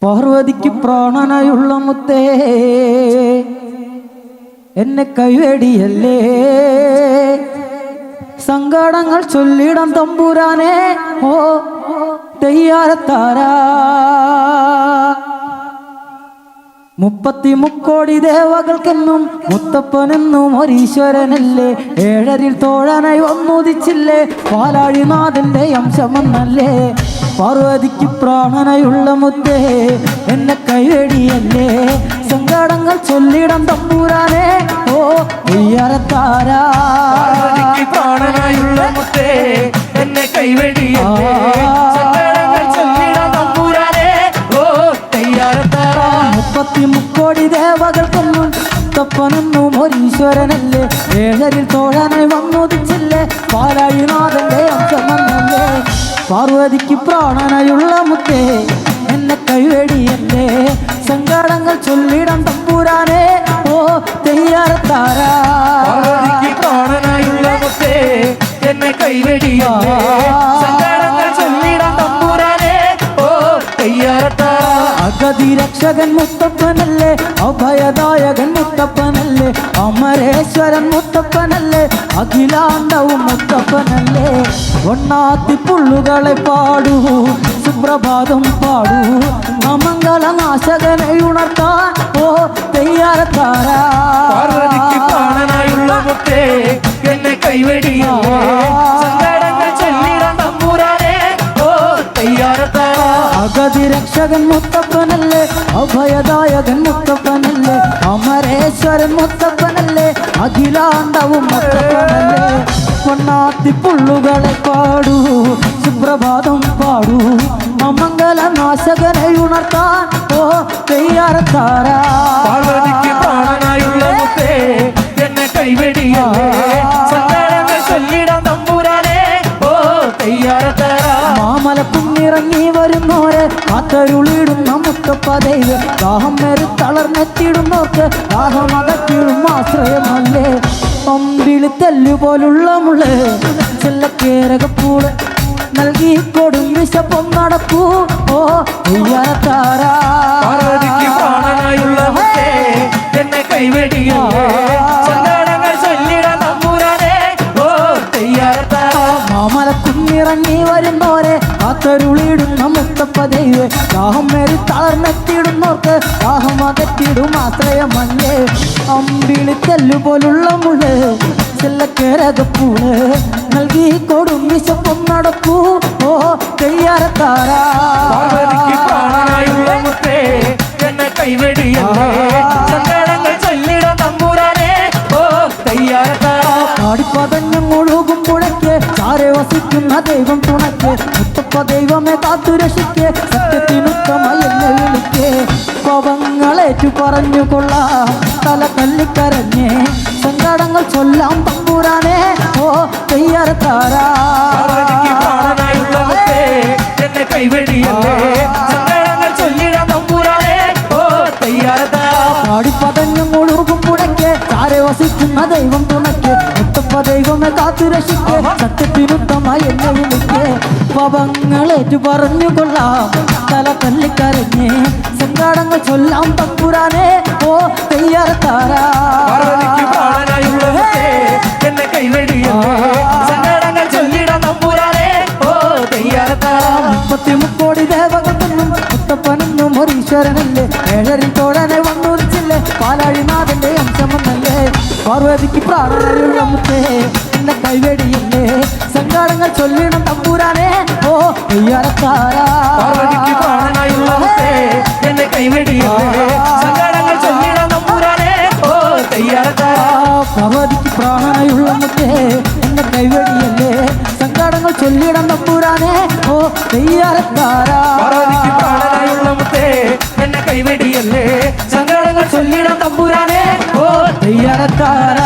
പാർവതിക്ക് പ്രാണനായുള്ള മുത്തേ എന്നെ കൈവേടിയല്ലേ, സങ്കടങ്ങൾ ചൊല്ലിടം തമ്പുരാനെ ഓ തെയ്യാരത്താരാ. 33 ദേവകൾക്കെന്നും മുത്തപ്പനെന്നും ഒരീശ്വരനല്ലേ, ഏഴരിൽ തോഴനായി ഒന്നുദിച്ചില്ലേ, പാലാഴിനാഥന്റെ അംശമെന്നല്ലേ. പാർവതിക്ക് പ്രാണനായുള്ള മുത്തേ എന്നെ കൈവേടിയല്ലേ, സങ്കടങ്ങൾ ചൊല്ലിടം തമ്പുരാനെ ഓ തെയ്യാരത്താരാ. പ്രാണനായുള്ള മുത്തേ എന്നെ കൈവേടിയല്ലേ, സങ്കടങ്ങൾ ചൊല്ലിടം തമ്പുരാനെ ഓ തെയ്യാരത്താരാ. 33 ദേവകൾക്കൊന്നും മുത്തപ്പനെന്നും ഒരീശ്വരനല്ലേ, ഏഴരിൽ തോഴനായി വന്നുദിച്ചില്ലേ, പാലാഴിനാഥന്റെ അംശമെന്നല്ലേ. പാർവതിക്ക് പ്രാണനായുള്ള മുത്തേ എന്നെ കൈവേടിയല്ലേ, സങ്കടങ്ങൾ ചൊല്ലിടം തമ്പുരാനെ ഓ തെയ്യാരത്താരാ. പാർവതിക്ക് പ്രാണനായുള്ള മുത്തേ എന്നെ കൈവേടിയല്ലേ, സങ്കടങ്ങൾ ചൊല്ലിടം തമ്പുരാനെ ഓ തെയ്യാരത്താരാ. അഗതി രക്ഷകൻ മുത്തപ്പനല്ലേ, അഭയദായകൻ മുത്തപ്പനല്ലേ, അമരേശ്വരൻ മുത്തപ്പനല്ലേ, അഖിലാണ്ടവും മുത്തപ്പനല്ലേ. ഒണ്ണാത്തി പുള്ളുകളെ പാടൂ, സുപ്രഭാതം പാടൂ, അമംഗളനാശകനെ ഉണർത്താൻ ഓ തെയ്യാരത്താരാ. പാർവതിക്ക് പ്രാണനായുള്ള മുത്തേ എന്നെ കൈവേടിയല്ലേ, സങ്കടങ്ങൾ ചൊല്ലിടം തമ്പുരാനെ ഓ തെയ്യാരത്താരാ. അഗതി രക്ഷകൻ മുത്തപ്പനല്ലേ, അഭയദായകൻ മുത്തപ്പനല്ലേ, അമരേശ്വരൻ മുത്തപ്പനല്ലേ, അഖിലാണ്ടവും മുത്തപ്പനല്ലേ. പൊണ്ണാത്തി പുള്ളുകളെ പാടൂ, സുപ്രഭാതം പാടൂ, അമംഗളനാശകനെ ഉണർത്താൻ ഓ തെയ്യാരത്താരാ. പാർവതിക്ക് പ്രാണനായുള്ള മുത്തേ എന്നെ കൈവേടിയല്ലേ, സങ്കടങ്ങൾ ചൊല്ലിടം തമ്പുരാനെ ഓ തെയ്യാരത്താരാ. മാമലക്കുന്നിറങ്ങി വരുന്നോരെ കാത്തരുളിടുന്ന മുത്തപ്പ ദൈവ, ദാഹം മേറി തളർന്നെത്തിടുന്നോർക്ക് ദാഹമകത്തിടും ആശ്രയമല്ലേ. പമ്പിളി തെല്ലുപോലുള്ള മുള് ചെല്ലക്കേരകപ്പൂള് നൽകി കൊടും വിശപ്പം നടക്കൂ ഓ തെയ്യാരത്താരാ. പാർവതിക്ക് പ്രാണനായുള്ള മുത്തേ എന്നെ കൈവേടിയല്ലേ, സങ്കടങ്ങൾ ചൊല്ലിടം തമ്പുരാനെ ഓ തെയ്യാരത്താരാ. മാമലക്കുന്നിറങ്ങി വരുന്നോരെ കാത്തരുളിടുന്ന മുത്തപ്പ ദൈവ, ദാഹം മേറി തളർന്നെത്തിടുന്നോർക്ക് ദാഹമകത്തിടും ആശ്രയമല്ലേ. അമ്പിളി തെല്ലുപോലുള്ള മുള് ചെല്ലക്കേരകപ്പൂള് നൽകി കൊടും വിശപ്പം നടക്കൂ ഓ തെയ്യാരത്താരാ. പാർവതിക്ക് പ്രാണനായുള്ള മുത്തേ എന്നെ കൈവേടിയല്ലേ, സങ്കടങ്ങൾ ചൊല്ലിടം തമ്പുരാനെ ഓ തെയ്യാരത്താരാ. പാടിപ്പതഞ്ഞും ഒഴുകും പുഴയ്ക്ക് ചാരെ വസിക്കുന്ന ദൈവം തുണയ്ക്ക്, മുത്തപ്പ ദൈവമേ കാത്തുരക്ഷിക്ക്, സത്യത്തിനുത്തമായി എന്നെ വിളിക്ക്. പവങ്ങളേറ്റു പറഞ്ഞു കൊള്ളാം തല തല്ലിക്കരഞ്ഞേ, സങ്കടങ്ങൾ ചൊല്ലാം തമ്പുരാനെ ഓ തെയ്യാരത്താരാ. പാർവതിക്ക് പ്രാണനായുള്ള മുത്തേ എന്നെ കൈവേടിയല്ലേ, സങ്കടങ്ങൾ ചൊല്ലിടം തമ്പുരാനെ ഓ തെയ്യാരത്താരാ. പാടിപ്പതഞ്ഞും ഒഴുകും പുഴയ്ക്ക് ചാരെ വസിക്കുന്ന ദൈവം തുണയ്ക്ക്, മുത്തപ്പ ദൈവമേ കാത്തുരക്ഷിക്ക്, സത്യത്തിനുത്തമായി എന്നെ വിളിക്ക്. പവങ്ങളേറ്റു പറഞ്ഞു കൊള്ളാം തല തല്ലിക്കരഞ്ഞേ, സങ്കടങ്ങൾ ചൊല്ലാം തമ്പുരാനെ ഓ തെയ്യാരത്താരാ. പാർവതിക്ക് പ്രാണനായുള്ള മുത്തേ എന്നെ കൈവേടിയല്ലേ, സങ്കടങ്ങൾ ചൊല്ലിടം തമ്പുരാനെ ഓ തെയ്യാരത്താരാ. 33 ദേവകൾക്കൊന്നും മുത്തപ്പനെന്നും ഒരീശ്വരനല്ലേ, ഏഴരിൽ തോഴനെ വന്നുദിച്ചില്ലേ, പാലാഴിനാഥന്റെ അംശമെന്നല്ലേ. പാർവതിക്ക് പ്രാണനായുള്ള മുത്തേ എന്നെ കൈവേടിയല്ലേ, സങ്കടങ്ങൾ ചൊല്ലിടം തമ്പുരാനെ ഓ തെയ്യാരത്താരാ. പാർവതിക്ക് പ്രാണനായുള്ള മുത്തേ എന്നെ കൈവേടിയല്ലേ, സങ്കടങ്ങൾ ചൊല്ലിടം തമ്പുരാനെ ഓ തെയ്യാരത്താരാ. പാർവതിക്ക് പ്രാണനായുള്ള മുത്തേ എന്നെ കൈവേടിയല്ലേ, സങ്കടങ്ങൾ ചൊല്ലിടം തമ്പുരാനെ ഓ തെയ്യാരത്താരാ. പാർവതിക്ക് പ്രാണനായുള്ള മുത്തേ എന്നെ കൈവേടിയല്ലേ, സങ്കടങ്ങൾ ചൊല്ലിടം തമ്പുരാനെ ഓ തെയ്യാരത്താരാ.